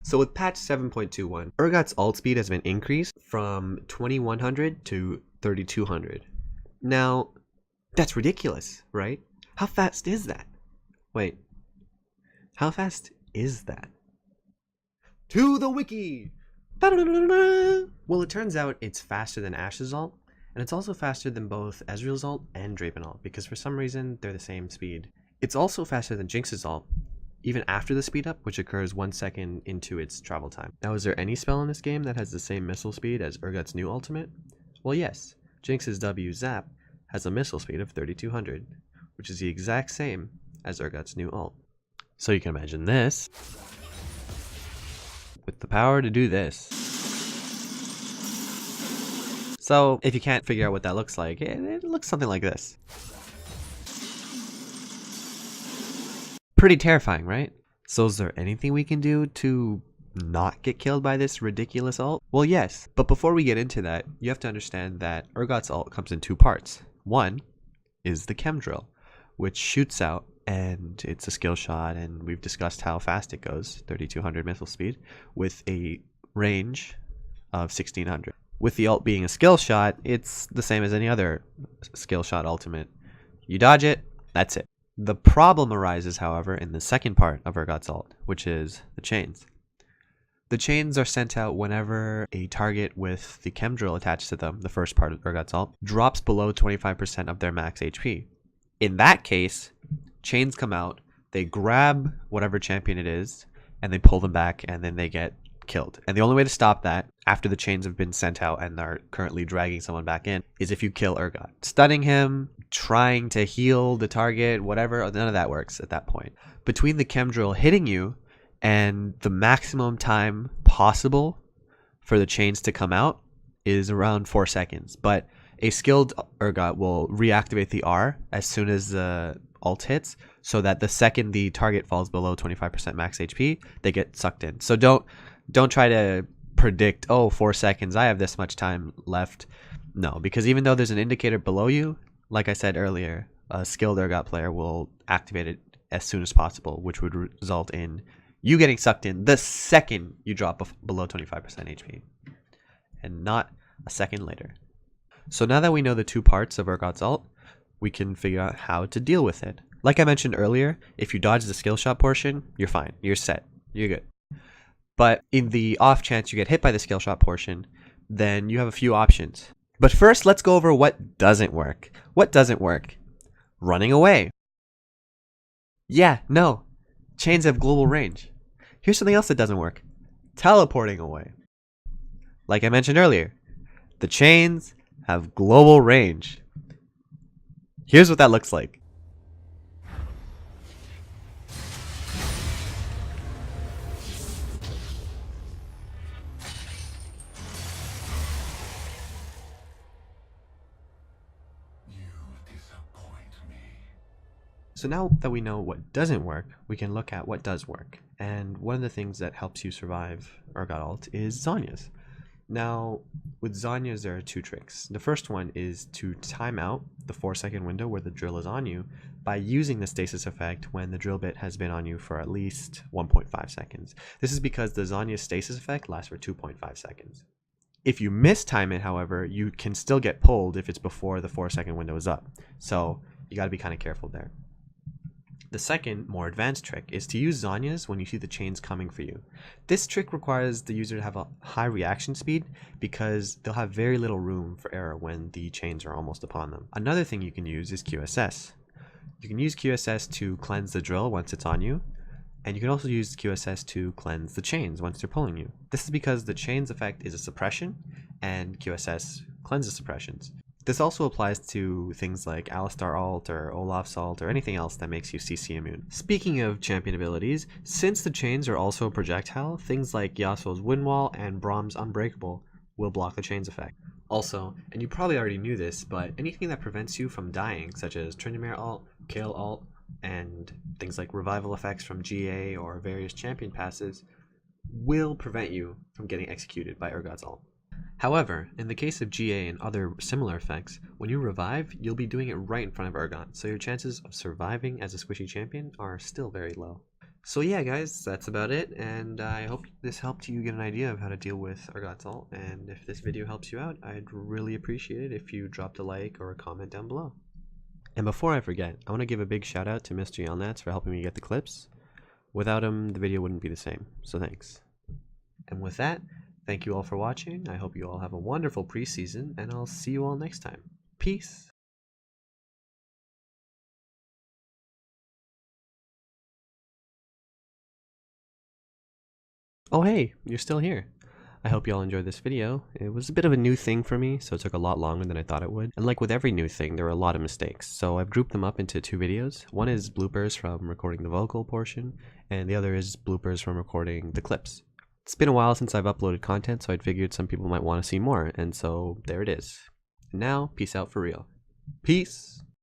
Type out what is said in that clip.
So with patch 7.21, Urgot's ult speed has been increased from 2100 to 3200. Now, that's ridiculous, right? How fast is that? Wait, how fast is that? To the wiki! Well, it turns out it's faster than Ashe's ult, and it's also faster than both Ezreal's ult and Draven ult, because for some reason, they're the same speed. It's also faster than Jinx's ult, even after the speed up, which occurs 1 second into its travel time. Now, is there any spell in this game that has the same missile speed as Urgot's new ultimate? Well, yes. Jinx's W Zap has a missile speed of 3200, which is the exact same as Urgot's new ult. So you can imagine this, with the power to do this. So if you can't figure out what that looks like, it looks something like this. Pretty terrifying, right? So is there anything we can do to not get killed by this ridiculous ult? Well, yes, but before we get into that, you have to understand that Urgot's ult comes in two parts. One is the chem drill, which shoots out, and it's a skill shot, and we've discussed how fast it goes, 3200 missile speed, with a range of 1600. With the ult being a skill shot, it's the same as any other skill shot ultimate. You dodge it, that's it. The problem arises, however, in the second part of Urgot's ult, which is the chains. The chains are sent out whenever a target with the chem drill attached to them, the first part of Urgot's ult, drops below 25% of their max HP. In that case, chains come out, they grab whatever champion it is, and they pull them back, and then they get killed. And the only way to stop that, after the chains have been sent out and are currently dragging someone back in, is if you kill Urgot. Stunning him, trying to heal the target, whatever, none of that works at that point. Between the chem drill hitting you and the maximum time possible for the chains to come out is around 4 seconds. But a skilled Urgot will reactivate the R as soon as the ult hits, so that the second the target falls below 25% max HP, they get sucked in. So don't try to predict, oh, 4 seconds, I have this much time left. No, because even though there's an indicator below you, like I said earlier, a skilled Urgot player will activate it as soon as possible, which would result in you getting sucked in the second you drop below 25% HP, and not a second later. So now that we know the two parts of Urgot's ult, we can figure out how to deal with it. Like I mentioned earlier, if you dodge the skill shot portion, you're fine, you're set, you're good. But in the off chance you get hit by the skill shot portion, then you have a few options. But first, let's go over what doesn't work. What doesn't work? Running away. Yeah, no. Chains have global range. Here's something else that doesn't work. Teleporting away. Like I mentioned earlier, the chains have global range. Here's what that looks like. So now that we know what doesn't work, we can look at what does work. And one of the things that helps you survive Urgot ult is Zhonya's. Now, with Zhonya's, there are two tricks. The first one is to time out the 4-second window where the drill is on you by using the stasis effect when the drill bit has been on you for at least 1.5 seconds. This is because the Zhonya's stasis effect lasts for 2.5 seconds. If you mistime it, however, you can still get pulled if it's before the 4-second window is up. So you got to be kind of careful there. The second, more advanced trick is to use Zhonya's when you see the chains coming for you. This trick requires the user to have a high reaction speed because they'll have very little room for error when the chains are almost upon them. Another thing you can use is QSS. You can use QSS to cleanse the drill once it's on you, and you can also use QSS to cleanse the chains once they're pulling you. This is because the chains effect is a suppression, and QSS cleanses suppressions. This also applies to things like Alistar ult or Olaf's ult or anything else that makes you CC immune. Speaking of champion abilities, since the chains are also a projectile, things like Yasuo's Wind Wall and Braum's Unbreakable will block the chains effect. Also, and you probably already knew this, but anything that prevents you from dying, such as Tryndamere ult, Kayle ult, and things like revival effects from GA or various champion passes, will prevent you from getting executed by Urgot's ult. However, in the case of GA and other similar effects, when you revive, you'll be doing it right in front of Urgot, so your chances of surviving as a squishy champion are still very low. So yeah, guys, that's about it, and I hope this helped you get an idea of how to deal with Urgots Ult, and if this video helps you out, I'd really appreciate it if you dropped a like or a comment down below. And before I forget, I want to give a big shout out to Mr. Yelnats for helping me get the clips. Without him, the video wouldn't be the same, so thanks. And with that, thank you all for watching, I hope you all have a wonderful preseason, and I'll see you all next time. Peace! Oh hey, you're still here. I hope you all enjoyed this video. It was a bit of a new thing for me, so it took a lot longer than I thought it would. And like with every new thing, there were a lot of mistakes. So I've grouped them up into two videos. One is bloopers from recording the vocal portion, and the other is bloopers from recording the clips. It's been a while since I've uploaded content, so I'd figured some people might want to see more, and so there it is. And now, peace out for real. Peace!